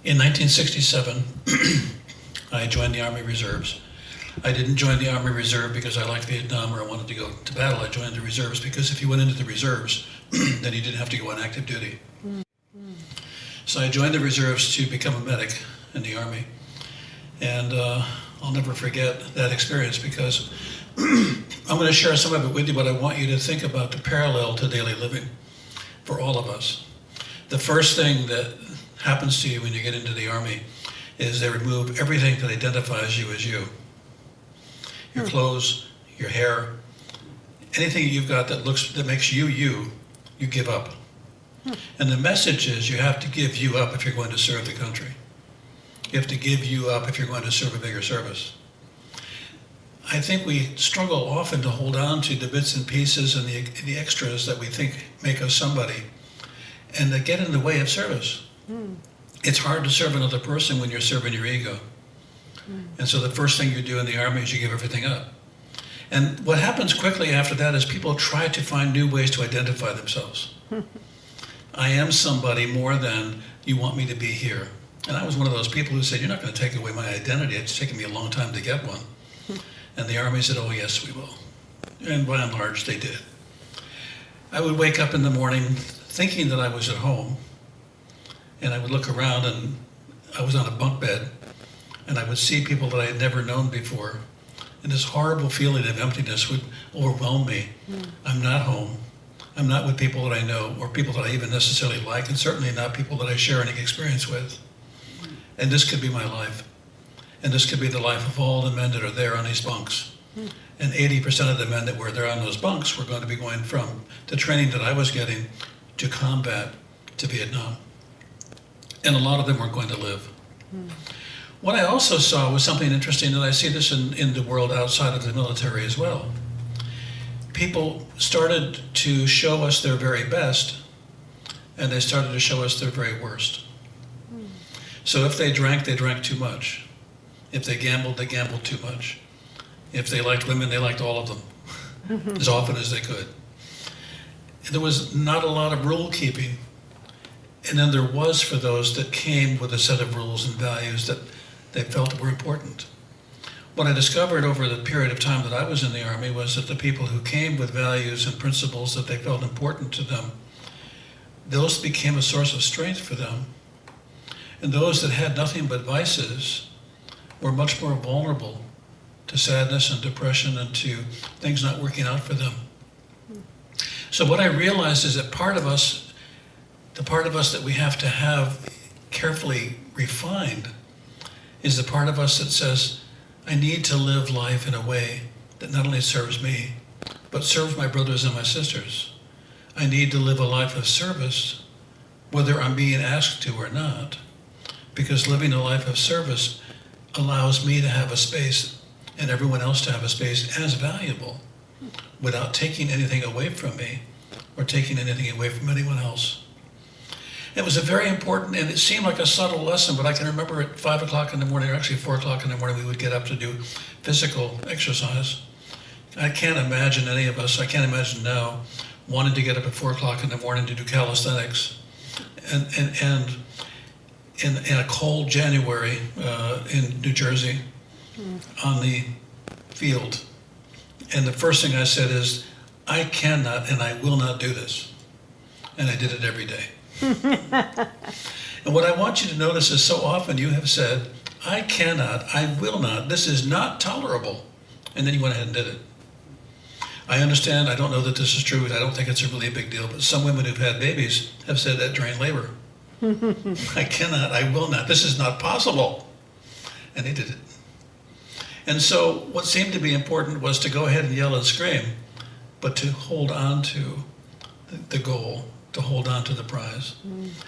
In 1967, I joined the Army Reserves. I didn't join the Army Reserve because I liked Vietnam or I wanted to go to battle. I joined the reserves because if you went into the reserves, then you didn't have to go on active duty. So I joined the reserves to become a medic in the Army. And I'll never forget that experience because I'm going to share some of it with you, but I want you to think about the parallel to daily living for all of us. The first thing that happens to you when you get into the Army is they remove everything that identifies you as you. Your clothes, your hair, anything you've got that makes you, you give up. And the message is you have to give you up if you're going to serve the country. You have to give you up if you're going to serve a bigger service. I think we struggle often to hold on to the bits and pieces and the extras that we think make us somebody, and that get in the way of service. It's hard to serve another person when you're serving your ego. And so the first thing you do in the Army is you give everything up. And what happens quickly after that is people try to find new ways to identify themselves. I am somebody more than you want me to be here. And I was one of those people who said, you're not going to take away my identity. It's taken me a long time to get one. And the Army said, oh yes, we will. And by and large, they did. I would wake up in the morning thinking that I was at home. And I would look around and I was on a bunk bed. And I would see people that I had never known before. And this horrible feeling of emptiness would overwhelm me. I'm not home. I'm not with people that I know or people that I even necessarily like, and certainly not people that I share any experience with. And this could be my life. And this could be the life of all the men that are there on these bunks. And 80% of the men that were there on those bunks were going to be going from the training that I was getting to combat to Vietnam. And a lot of them were going to live. What I also saw was something interesting, and I see this in the world outside of the military as well. People started to show us their very best, and they started to show us their very worst. So if they drank too much. If they gambled too much. If they liked women, they liked all of them, as often as they could. And there was not a lot of rule keeping. And then there was for those that came with a set of rules and values that they felt were important. What I discovered over the period of time that I was in the Army was that the people who came with values and principles that they felt important to them, those became a source of strength for them. And those that had nothing but vices were much more vulnerable to sadness and depression and to things not working out for them. So what I realized is that part of us, the part of us that we have to have carefully refined, is the part of us that says, I need to live life in a way that not only serves me, but serves my brothers and my sisters. I need to live a life of service, whether I'm being asked to or not, because living a life of service allows me to have a space and everyone else to have a space as valuable without taking anything away from me or taking anything away from anyone else. It was a very important, and it seemed like a subtle lesson, but I can remember at 5 o'clock in the morning, or actually 4 o'clock in the morning, we would get up to do physical exercise. I can't imagine any of us, I can't imagine now, wanting to get up at 4 o'clock in the morning to do calisthenics. And in a cold January in New Jersey on the field. And the first thing I said is, I cannot and I will not do this. And I did it every day. And what I want you to notice is so often you have said, I cannot, I will not, this is not tolerable. And then you went ahead and did it. I understand, I don't know that this is true, I don't think it's a really big deal, but some women who've had babies have said that during labor. I cannot, I will not, this is not possible. And they did it. And so what seemed to be important was to go ahead and yell and scream, but to hold on to the goal, to hold on to the prize.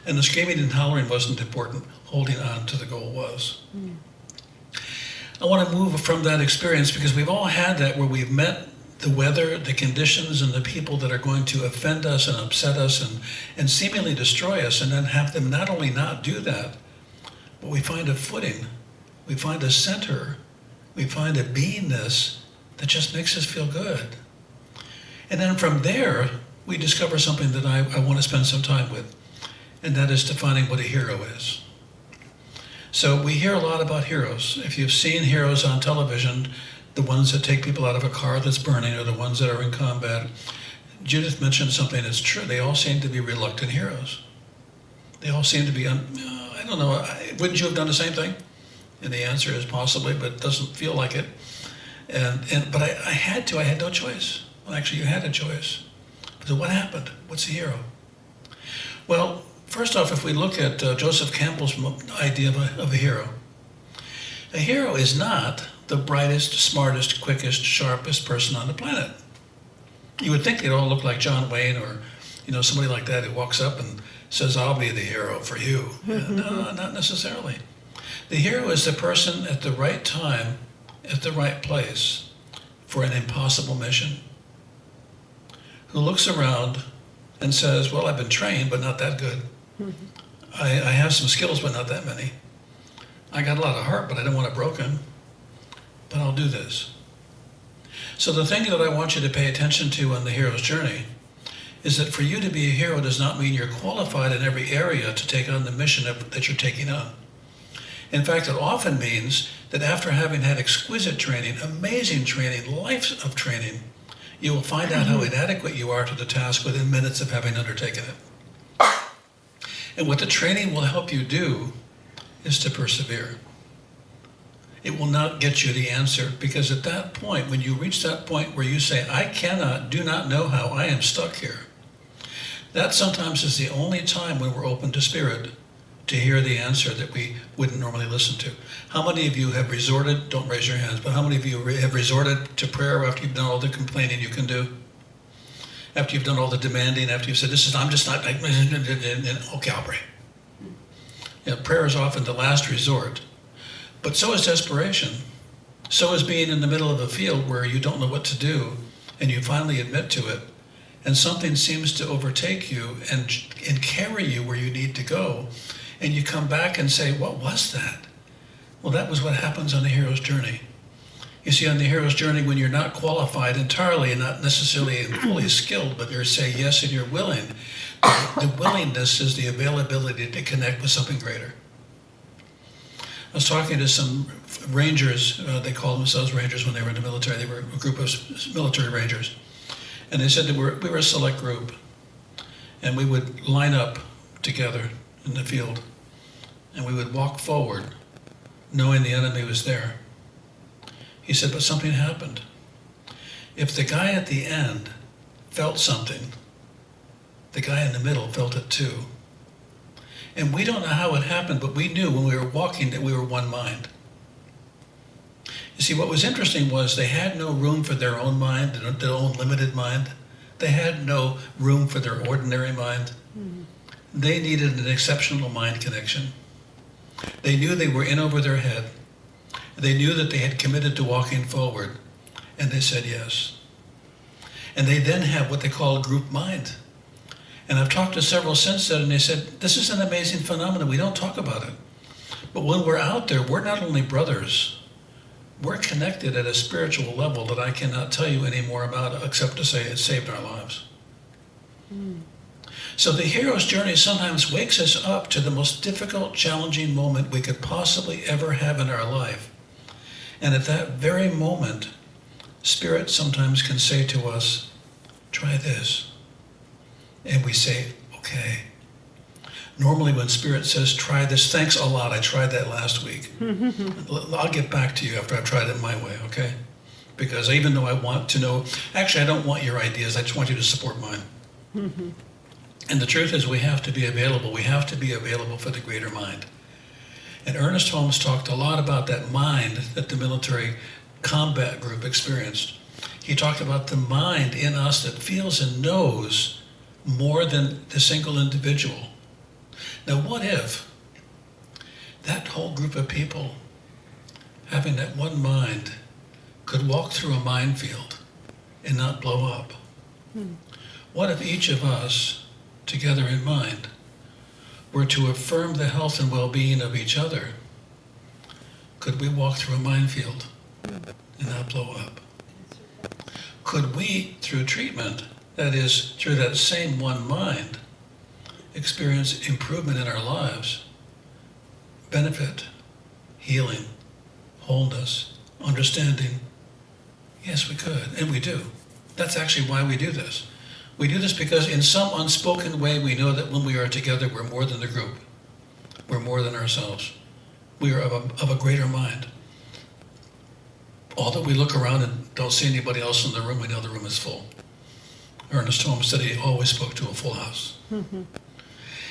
And the screaming and hollering wasn't important, holding on to the goal was. I want to move from that experience because we've all had that where we've met the weather, the conditions, and the people that are going to offend us and upset us and seemingly destroy us, and then have them not only not do that, but we find a footing, we find a center, we find a beingness that just makes us feel good. And then from there, we discover something that I want to spend some time with, and that is defining what a hero is. So we hear a lot about heroes. If you've seen heroes on television, the ones that take people out of a car that's burning or the ones that are in combat, Judith mentioned something that's true. They all seem to be reluctant heroes. They all seem to be, I don't know, wouldn't you have done the same thing? And the answer is possibly, but it doesn't feel like it. But I had to, I had no choice. Well, actually, you had a choice. So what happened? What's a hero? Well, first off, if we look at Joseph Campbell's idea of a hero is not the brightest, smartest, quickest, sharpest person on the planet. You would think they'd all look like John Wayne or, somebody like that who walks up and says, "I'll be the hero for you." No, not necessarily. The hero is the person at the right time, at the right place, for an impossible mission, who looks around and says, "Well, I've been trained, but not that good. I have some skills, but not that many. I got a lot of heart, but I don't want it broken. But I'll do this." So the thing that I want you to pay attention to on the hero's journey is that for you to be a hero does not mean you're qualified in every area to take on the mission that you're taking on. In fact, it often means that after having had exquisite training, amazing training, life of training, you will find out how inadequate you are to the task within minutes of having undertaken it. And what the training will help you do is to persevere. It will not get you the answer, because at that point, when you reach that point where you say, "I do not know how, I am stuck here," that sometimes is the only time when we're open to Spirit to hear the answer that we wouldn't normally listen to. How many of you have resorted, don't raise your hands, but how many of you have resorted to prayer after you've done all the complaining you can do? After you've done all the demanding, after you've said, I'm just not, okay, I'll pray. Prayer is often the last resort. But so is desperation. So is being in the middle of a field where you don't know what to do, and you finally admit to it, and something seems to overtake you and carry you where you need to go, and you come back and say, "What was that?" Well, that was what happens on the hero's journey. You see, on the hero's journey, when you're not qualified entirely and not necessarily fully skilled, but you say yes and you're willing, the willingness is the availability to connect with something greater. I was talking to some rangers, they called themselves rangers when they were in the military. They were a group of military rangers. And they said that we were a select group, and we would line up together in the field, and we would walk forward knowing the enemy was there. He said, but something happened. If the guy at the end felt something, the guy in the middle felt it too. And we don't know how it happened, but we knew when we were walking that we were one mind. You see, what was interesting was they had no room for their own mind, their own limited mind. They had no room for their ordinary mind. Mm-hmm. They needed an exceptional mind connection. They knew they were in over their head. They knew that they had committed to walking forward, and they said yes. And they then have what they call a group mind. And I've talked to several since then, and they said, this is an amazing phenomenon. We don't talk about it. But when we're out there, we're not only brothers, we're connected at a spiritual level that I cannot tell you any more about except to say it saved our lives. Mm. So the hero's journey sometimes wakes us up to the most difficult, challenging moment we could possibly ever have in our life. And at that very moment, Spirit sometimes can say to us, try this. And we say, okay. Normally when Spirit says, try this, thanks a lot, I tried that last week. I'll get back to you after I've tried it my way, okay? Because even though I want to know, actually I don't want your ideas, I just want you to support mine. And the truth is we have to be available. We have to be available for the greater mind. And Ernest Holmes talked a lot about that mind that the military combat group experienced. He talked about the mind in us that feels and knows more than the single individual. Now what if that whole group of people, having that one mind, could walk through a minefield and not blow up? What if each of us, together in mind, were to affirm the health and well-being of each other? Could we walk through a minefield and not blow up? Could we, through treatment, that is, through that same one mind, experience improvement in our lives, benefit healing, wholeness, understanding? Yes, we could, and we do. That's actually why we do this. We do this because in some unspoken way we know that when we are together we're more than the group. We're more than ourselves. We are of a greater mind. Although we look around and don't see anybody else in the room, we know the room is full. Ernest Holmes said he always spoke to a full house. Mm-hmm.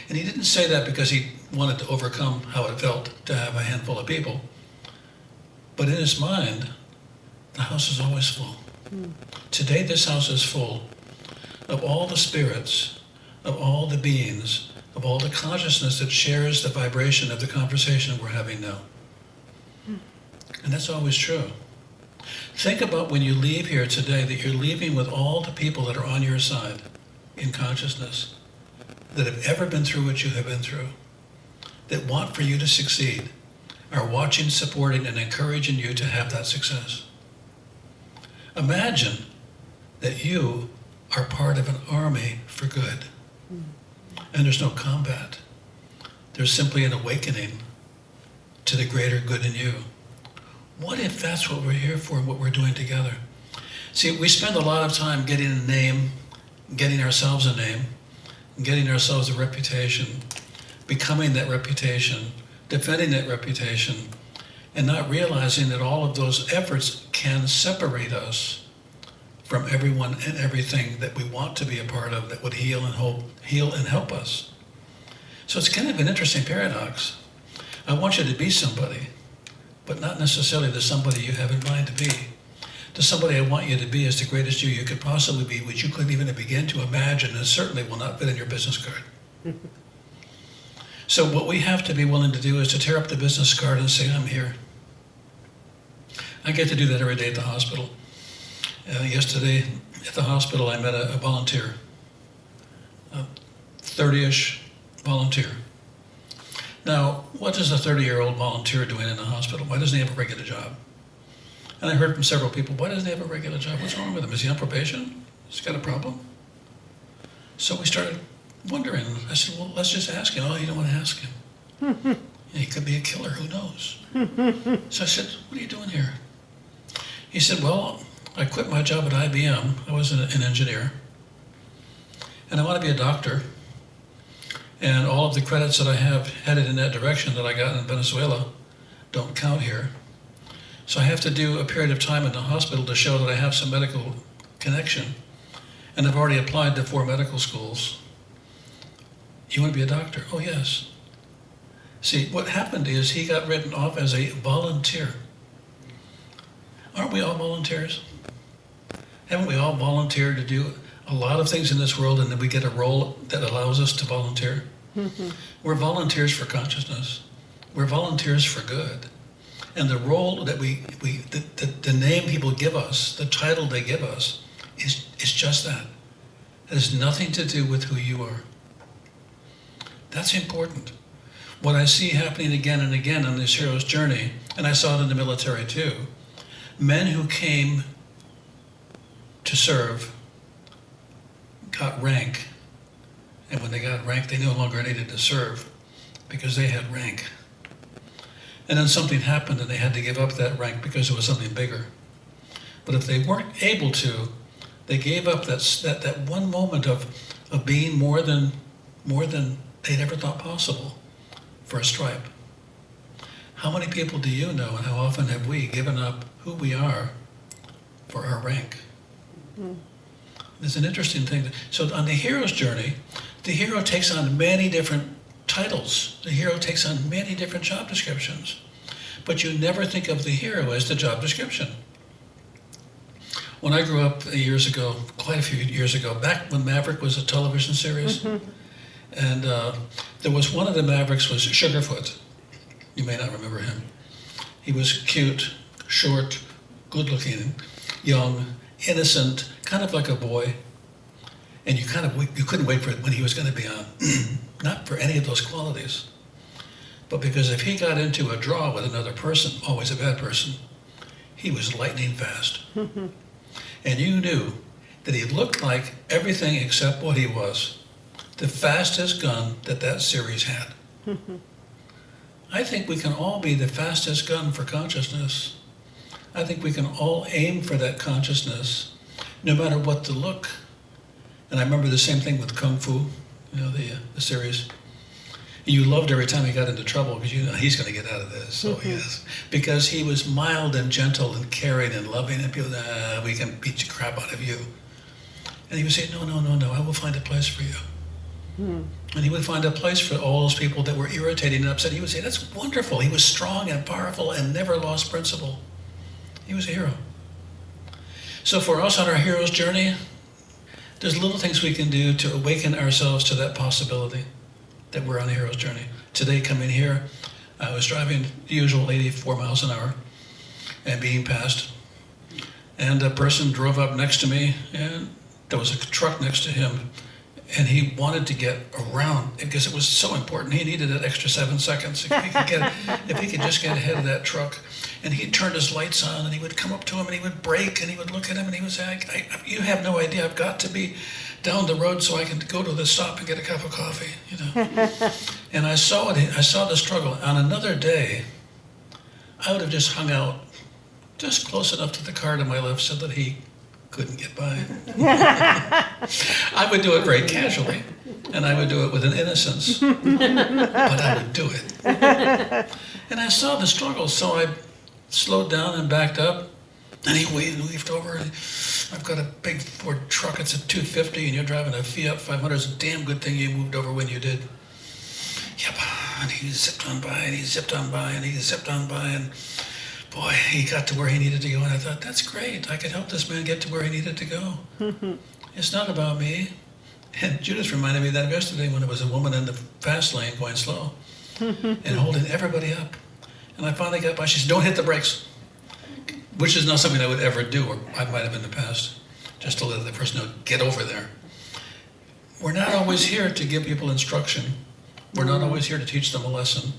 And he didn't say that because he wanted to overcome how it felt to have a handful of people. But in his mind, the house is always full. Mm. Today, this house is full of all the spirits, of all the beings, of all the consciousness that shares the vibration of the conversation we're having now. Mm. And that's always true. Think about when you leave here today, that you're leaving with all the people that are on your side in consciousness, that have ever been through what you have been through, that want for you to succeed, are watching, supporting, and encouraging you to have that success. Imagine that you are part of an army for good, and there's no combat. There's simply an awakening to the greater good in you. What if that's what we're here for and what we're doing together? See, we spend a lot of time getting a name, getting ourselves a name, getting ourselves a reputation, becoming that reputation, defending that reputation, and not realizing that all of those efforts can separate us from everyone and everything that we want to be a part of that would heal and help us. So it's kind of an interesting paradox. I want you to be somebody, but not necessarily the somebody you have in mind to be. The somebody I want you to be is the greatest you could possibly be, which you couldn't even begin to imagine, and certainly will not fit in your business card. So what we have to be willing to do is to tear up the business card and say, I'm here. I get to do that every day at the hospital. Yesterday at the hospital, I met a volunteer, a 30-ish volunteer. Now, what is a 30-year-old volunteer doing in the hospital? Why doesn't he have a regular job? And I heard from several people, why doesn't he have a regular job? What's wrong with him? Is he on probation? Has he got a problem? So we started wondering. I said, well, let's just ask him. Oh, you don't want to ask him. He could be a killer, who knows? So I said, what are you doing here? He said, well, I quit my job at IBM. I was an engineer. And I want to be a doctor. And all of the credits that I have headed in that direction that I got in Venezuela don't count here. So I have to do a period of time in the hospital to show that I have some medical connection. And I've already applied to 4 medical schools. You want to be a doctor? Oh, yes. See, what happened is he got written off as a volunteer. Aren't we all volunteers? Haven't we all volunteered to do a lot of things in this world, and then we get a role that allows us to volunteer? Mm-hmm. We're volunteers for consciousness. We're volunteers for good. And the role that the name people give us, the title they give us, is just that. It has nothing to do with who you are. That's important. What I see happening again and again on this hero's journey, and I saw it in the military too, men who came to serve got rank, and when they got rank, they no longer needed to serve because they had rank. And then something happened and they had to give up that rank because it was something bigger. But if they weren't able to, they gave up that one moment of being more than they'd ever thought possible for a stripe. How many people do you know, and how often have we given up who we are for our rank? Mm-hmm. There's an interesting thing. So on the hero's journey, the hero takes on many different titles. The hero takes on many different job descriptions. But you never think of the hero as the job description. When I grew up years ago, quite a few years ago, back when Maverick was a television series, mm-hmm. and there was one of the Mavericks was Sugarfoot. You may not remember him. He was cute, short, good-looking, young, innocent, kind of like a boy. And you couldn't wait for when he was going to be on. Not for any of those qualities. But because if he got into a draw with another person, always a bad person, he was lightning fast. And you knew that he looked like everything except what he was. The fastest gun that series had. I think we can all be the fastest gun for consciousness. I think we can all aim for that consciousness, no matter what the look. And I remember the same thing with Kung Fu, the series. You loved every time he got into trouble because he's going to get out of this. So he is. Because he was mild and gentle and caring and loving, and people, we can beat the crap out of you. And he would say, no, I will find a place for you. And he would find a place for all those people that were irritating and upset. He would say, that's wonderful. He was strong and powerful and never lost principle. He was a hero. So for us on our hero's journey, there's little things we can do to awaken ourselves to that possibility that we're on a hero's journey. Today, coming here, I was driving the usual 84 miles an hour and being passed. And a person drove up next to me, and there was a truck next to him, and he wanted to get around because it was so important. He needed that extra 7 seconds. If he could just get ahead of that truck. And he turned his lights on, and he would come up to him, and he would brake, and he would look at him, and he would say, you have no idea, I've got to be down the road so I can go to the stop and get a cup of coffee, And I saw it, I saw the struggle. On another day, I would have just hung out just close enough to the car to my left so that he couldn't get by. I would do it very casually, and I would do it with an innocence, but I would do it. And I saw the struggle, so I slowed down and backed up, and he weaved over. And I've got a big Ford truck, it's a 250, and you're driving a Fiat 500. It's a damn good thing you moved over when you did. Yep, and he zipped on by, and he zipped on by, and he zipped on by, and boy, he got to where he needed to go, and I thought, that's great. I could help this man get to where he needed to go. It's not about me. And Judith reminded me of that yesterday when there was a woman in the fast lane going slow and holding everybody up. And I finally got by. She said, don't hit the brakes, which is not something I would ever do, or I might have in the past, just to let the person know, get over there. We're not always here to give people instruction. We're not always here to teach them a lesson.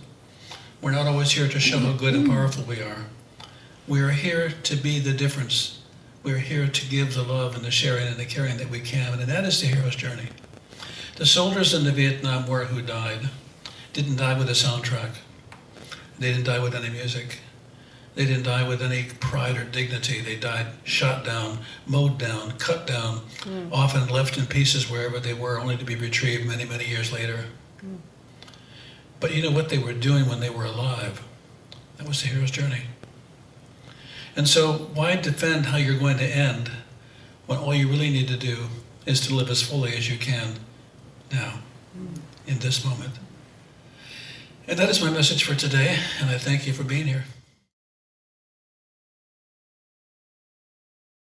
We're not always here to show how good and powerful we are. We are here to be the difference. We're here to give the love and the sharing and the caring that we can, and that is the hero's journey. The soldiers in the Vietnam War who died didn't die with a soundtrack. They didn't die with any music. They didn't die with any pride or dignity. They died shot down, mowed down, cut down, often left in pieces wherever they were, only to be retrieved many, many years later. But you know what they were doing when they were alive? That was the hero's journey. And so why defend how you're going to end when all you really need to do is to live as fully as you can now, in this moment? And that is my message for today, and I thank you for being here.